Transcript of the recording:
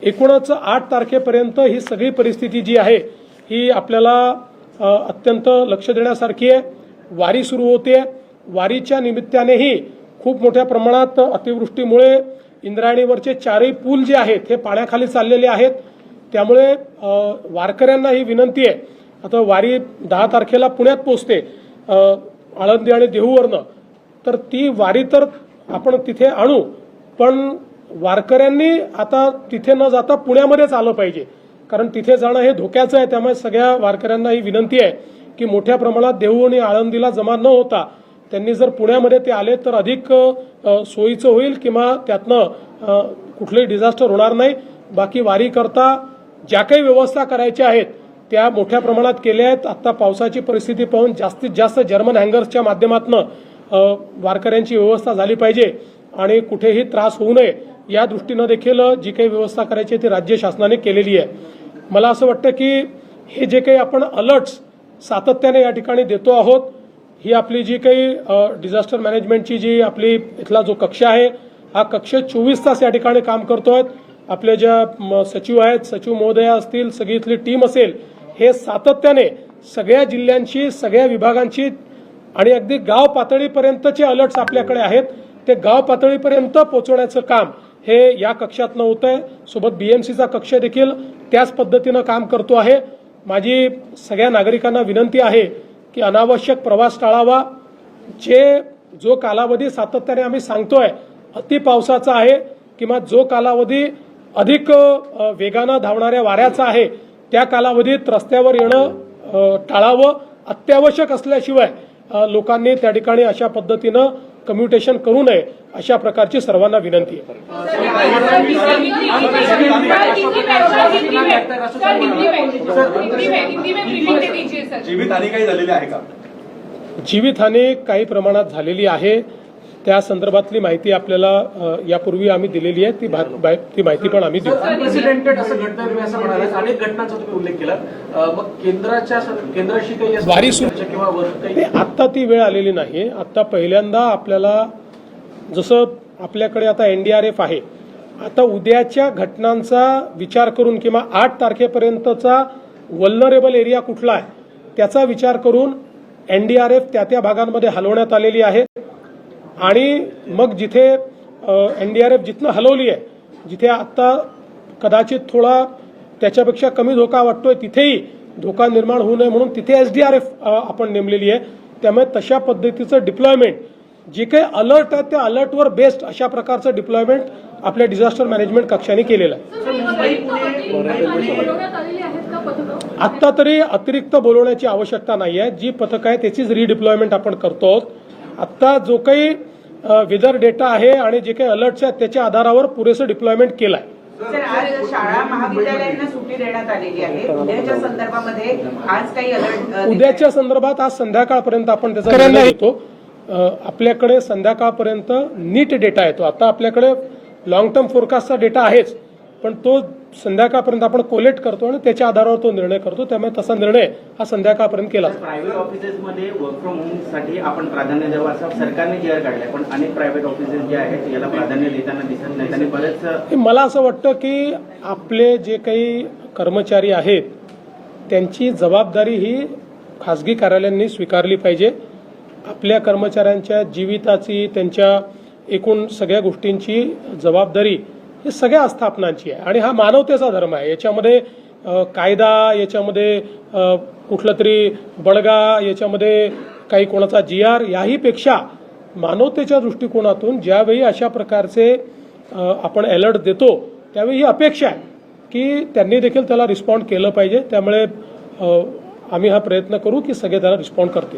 एकूणच 8 तारखेपर्यंत ही सगळी परिस्थिती जी आहे ही आपल्याला अत्यंत लक्ष देण्यासारखी आहे। वारी सुरू होते, वारीच्या निमित्तानेही खूप मोठ्या प्रमाणात अतिवृष्टीमुळे इंद्रायणीवरचे चारही पूल जे आहेत हे पाण्याखाली चाललेले आहेत। त्यामुळे वारकऱ्यांना ही विनंती आहे, आता वारी 10 तारखेला पुण्यात पोहोचते आळंदी आणि देहूवरनं, तर ती वारी तर आपण तिथे आणू, पण वारकऱ्यांनी आता तिथे न जाता पुण्यामध्येच आलं पाहिजे, कारण तिथे जाणं हे धोक्याचं आहे। त्यामुळे सगळ्या वारकऱ्यांना ही विनंती आहे की मोठ्या प्रमाणात देहू आणि आळंदीला जमा न होता त्यांनी जर पुण्यामध्ये ते आले तर अधिक सोयीचं होईल, किंवा त्यातनं कुठलंही डिझास्टर होणार नाही। बाकी वारी करता ज्या काही व्यवस्था करायच्या आहेत त्या मोठ्या प्रमाणात केल्या आहेत। आता पावसाची परिस्थिती पाहून जास्तीत जास्त जर्मन हँगर्सच्या माध्यमातून वारकऱ्यांची व्यवस्था झाली पाहिजे आणि कुठेही त्रास होऊ नये या दृष्टीने देखील जी काही व्यवस्था करायची ती राज्य शासनाने केलेली आहे। मला असं वाटतं की हे जे काही आपण अलर्ट्स सातत्याने या ठिकाणी देतो आहोत, ही आपली जी काही डिझास्टर मॅनेजमेंटची जी आपली इथला जो कक्ष आहे, हा कक्ष 24 तास या ठिकाणी काम करतोय। आपले ज्या सचिव आहेत, सचिव महोदया असतील, सगळी इथली टीम असेल, हे सातत्याने सगळ्या जिल्ह्यांची, सगळ्या विभागांची आणि अगदी गाव पातळीपर्यंतचे अलर्ट्स आपल्याकडे आहेत, ते गाव पातळीपर्यंत पोहोचवण्याचं काम हे या कक्षातनं होतंय। सोबत बीएमसीचा कक्ष देखील त्याच पद्धतीनं काम करतो आहे। माझी सगळ्या नागरिकांना विनंती आहे की अनावश्यक प्रवास टाळावा। जो कालावधी सातत्याने आम्ही सांगतोय अति पावसाचा आहे, किंवा जो कालावधी अधिक वेगानं धावणाऱ्या वाऱ्याचा आहे, त्या कालावधीत रस्त्यावर येणं टाळावं। अत्यावश्यक असल्याशिवाय लोकांनी त्या ठिकाणी अशा पद्धतीनं कम्युटेशन करू नये, अशा प्रकारची सर्वांना विनंती आहे। जीवितहानी काही प्रमाणात झालेली आहे, त्या संदर्भातली माहिती आपल्याला यापूर्वी आम्ही दिलेली आहे, ती माहिती पण आम्ही देऊ। अनप्रेसिडेंटेड असं घडतंय तुम्ही असं म्हणाले, अनेक घटनांचा तुम्ही उल्लेख केला, मग केंद्राशी काही वारी सुरू किंवा आता ती वेळ आलेली नाही। आता पहिल्यांदा आपल्याला जसं आपल्याकडे आता एनडीआरएफ आहे, आता उद्याच्या घटनांचा विचार करून किंवा 8 तारखेपर्यंतचा वल्नरेबल एरिया कुठला आहे त्याचा विचार करून एनडीआरएफ त्या भागांमध्ये हलवण्यात आलेली आहे। आणि मग जिथे एनडीआरएफ जिथनं हलवली आहे, जिथे आता कदाचित थोडा त्याच्यापेक्षा कमी धोका वाटतोय, तिथेही धोका निर्माण होऊ नये म्हणून तिथे एसडीआरएफ आपण नेमलेली आहे। त्यामुळे तशा पद्धतीचं डिप्लॉयमेंट, जे काही अलर्ट आहे त्या अलर्टवर बेस्ड अशा प्रकारचं डिप्लॉयमेंट आपल्या डिझास्टर मॅनेजमेंट कक्षाने केलेलं आहे। आता तरी अतिरिक्त बोलवण्याची आवश्यकता नाही आहे, जी पथक आहे त्याचीच रिडिप्लॉयमेंट आपण करतो आहोत। आता जो काही वेदर डेटा आहे आणि जे काही अलर्ट्स आहेत त्याच्या आधारावर पुरेसं डिप्लॉयमेंट केलं आहे। आज शाळा महाविद्यालयांना सुट्टी देण्यात आलेली आहे, उद्याच्या संदर्भामध्ये आज काही अलर्ट, उद्याच्या संदर्भात आज संध्याकाळपर्यंत आपण त्याचा निर्णय घेतो। आपल्याकडे संध्याकाळपर्यंत नीट डेटा येतो। आता आपल्याकडे लॉंग टर्म फोरकास्टचा डेटा आहेच, पण तो संध्याकाळपर्यंत आपण कोलेक्ट करतो आणि त्याच्या आधारावर तो निर्णय करतो। त्यामुळे तसा निर्णय हा संध्याकाळपर्यंत केला। प्रायव्हेट ऑफिसेसमध्ये वर्क फ्रॉम होम साठी आपण प्राधान्य द्यावं असं सरकारने जी आर काढलाय, पण अनेक प्रायव्हेट ऑफिसेस जे आहेत याला प्राधान्य देताना दिसत नाही आणि बरेच मला असं वाटतं की आपले जे काही कर्मचारी आहेत त्यांची जबाबदारी ही खासगी कार्यालयांनी स्वीकारली पाहिजे। आपल्या कर्मचाऱ्यांच्या जीविताची, त्यांच्या एकूण सगळ्या गोष्टींची जबाबदारी ही सगळ्या आस्थापनांची आहे आणि हा मानवतेचा धर्म आहे। याच्यामध्ये कायदा, याच्यामध्ये कुठलं तरी बडगा, याच्यामध्ये काही कोणाचा GR याही पेक्षा मानवतेच्या दृष्टिकोनातून ज्यावेळी अशा प्रकारचे आपण अलर्ट देतो त्यावेळी ही अपेक्षा आहे की त्यांनी देखील त्याला रिस्पॉन्ड केलं पाहिजे। त्यामुळे आम्ही हा प्रयत्न करू की सगळे त्याला रिस्पॉन्ड करतील।